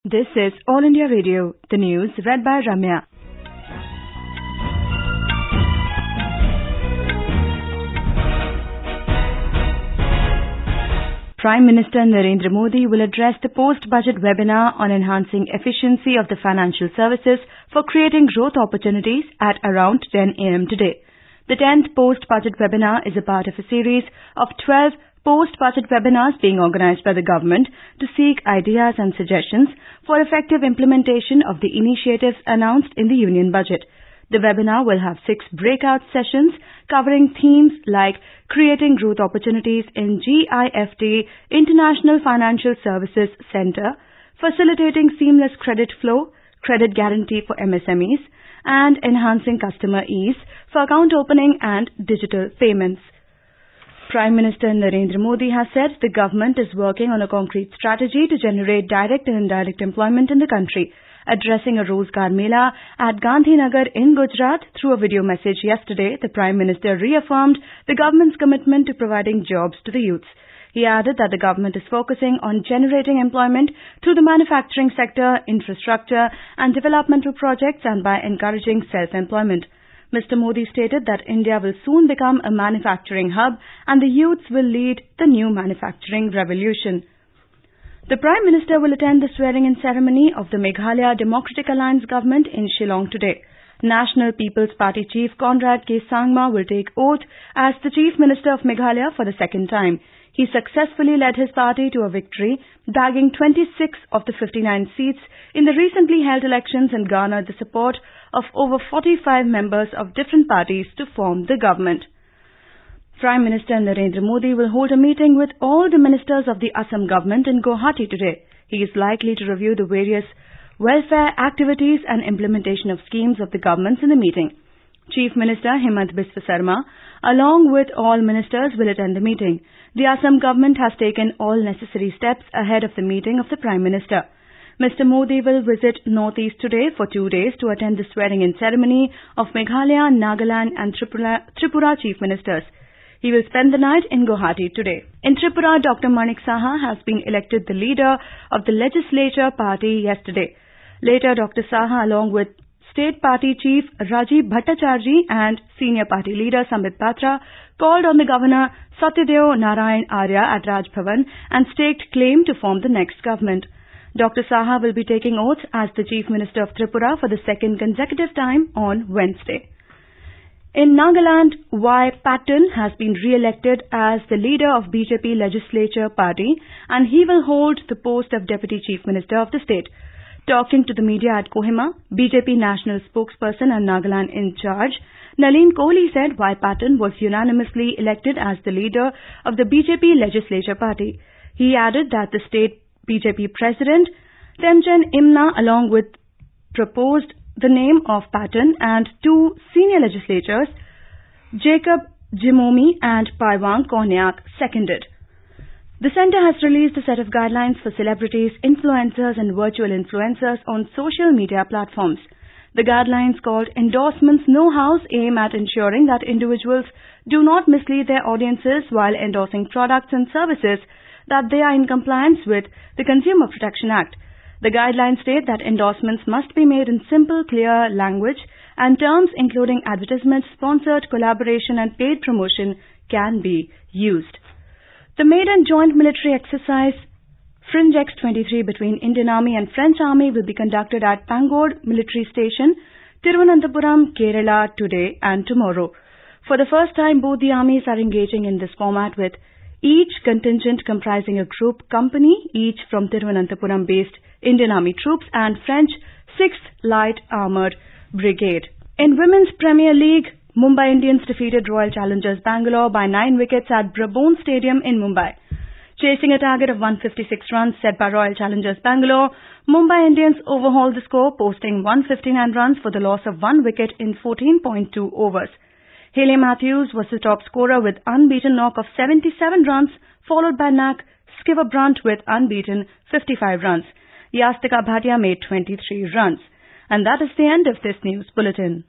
This is All India Radio, the news read by Ramya. Prime Minister Narendra Modi will address the post-budget webinar on enhancing efficiency of the financial services for creating growth opportunities at around 10 a.m. today. The 10th post-budget webinar is a part of a series of 12 post-budget webinars being organized by the government to seek ideas and suggestions for effective implementation of the initiatives announced in the Union Budget. The webinar will have 6 breakout sessions covering themes like creating growth opportunities in GIFT International Financial Services Center, facilitating seamless credit flow, credit guarantee for MSMEs, and enhancing customer ease for account opening and digital payments. Prime Minister Narendra Modi has said the government is working on a concrete strategy to generate direct and indirect employment in the country. Addressing a Rozgar Mela at Gandhinagar in Gujarat through a video message yesterday, the Prime Minister reaffirmed the government's commitment to providing jobs to the youths. He added that the government is focusing on generating employment through the manufacturing sector, infrastructure and developmental projects and by encouraging self-employment. Mr. Modi stated that India will soon become a manufacturing hub and the youths will lead the new manufacturing revolution. The Prime Minister will attend the swearing-in ceremony of the Meghalaya Democratic Alliance government in Shillong today. National People's Party Chief Conrad K. Sangma will take oath as the Chief Minister of Meghalaya for the second time. He successfully led his party to a victory, bagging 26 of the 59 seats in the recently held elections and garnered the support of over 45 members of different parties to form the government. Prime Minister Narendra Modi will hold a meeting with all the ministers of the Assam government in Guwahati today. He is likely to review the various welfare activities and implementation of schemes of the governments in the meeting. Chief Minister Himant Biswa Sarma, along with all ministers, will attend the meeting. The Assam government has taken all necessary steps ahead of the meeting of the Prime Minister. Mr. Modi will visit Northeast today for 2 days to attend the swearing-in ceremony of Meghalaya, Nagaland and Tripura Chief Ministers. He will spend the night in Guwahati today. In Tripura, Dr. Manik Saha has been elected the leader of the legislature party yesterday. Later, Dr. Saha, along with State Party Chief Rajiv Bhattacharjee and Senior Party Leader Sambit Patra, called on the Governor Satyadev Narayan Arya at Raj Bhavan and staked claim to form the next government. Dr. Saha will be taking oath as the Chief Minister of Tripura for the second consecutive time on Wednesday. In Nagaland, Y. Patton has been re-elected as the leader of BJP Legislature Party and he will hold the post of Deputy Chief Minister of the state. Talking to the media at Kohima, BJP National Spokesperson and Nagaland in charge, Nalin Kohli said Y. Patton was unanimously elected as the leader of the BJP Legislature Party. He added that the state BJP President, Temchen Imna, along with proposed the name of Patton and 2 senior legislators, Jacob Jimomi and Paiwang Konyak, seconded. The centre has released a set of guidelines for celebrities, influencers and virtual influencers on social media platforms. The guidelines called Endorsements Know-Hows aim at ensuring that individuals do not mislead their audiences while endorsing products and services that they are in compliance with the Consumer Protection Act. The guidelines state that endorsements must be made in simple, clear language and terms including advertisement, sponsored collaboration and paid promotion can be used. The maiden joint military exercise Fringe X-23 between Indian Army and French Army will be conducted at Pangod Military Station, Thiruvananthapuram, Kerala today and tomorrow. For the first time, both the armies are engaging in this format with each contingent comprising a group company, each from Thiruvananthapuram-based Indian Army troops and French 6th Light Armoured Brigade. In Women's Premier League, Mumbai Indians defeated Royal Challengers Bangalore by 9 wickets at Brabon Stadium in Mumbai. Chasing a target of 156 runs set by Royal Challengers Bangalore, Mumbai Indians overhauled the score, posting 159 runs for the loss of 1 wicket in 14.2 overs. Haley Matthews was the top scorer with unbeaten knock of 77 runs, followed by Knack Skiver Brunt with unbeaten 55 runs. Yastika Bhatia made 23 runs. And that is the end of this news bulletin.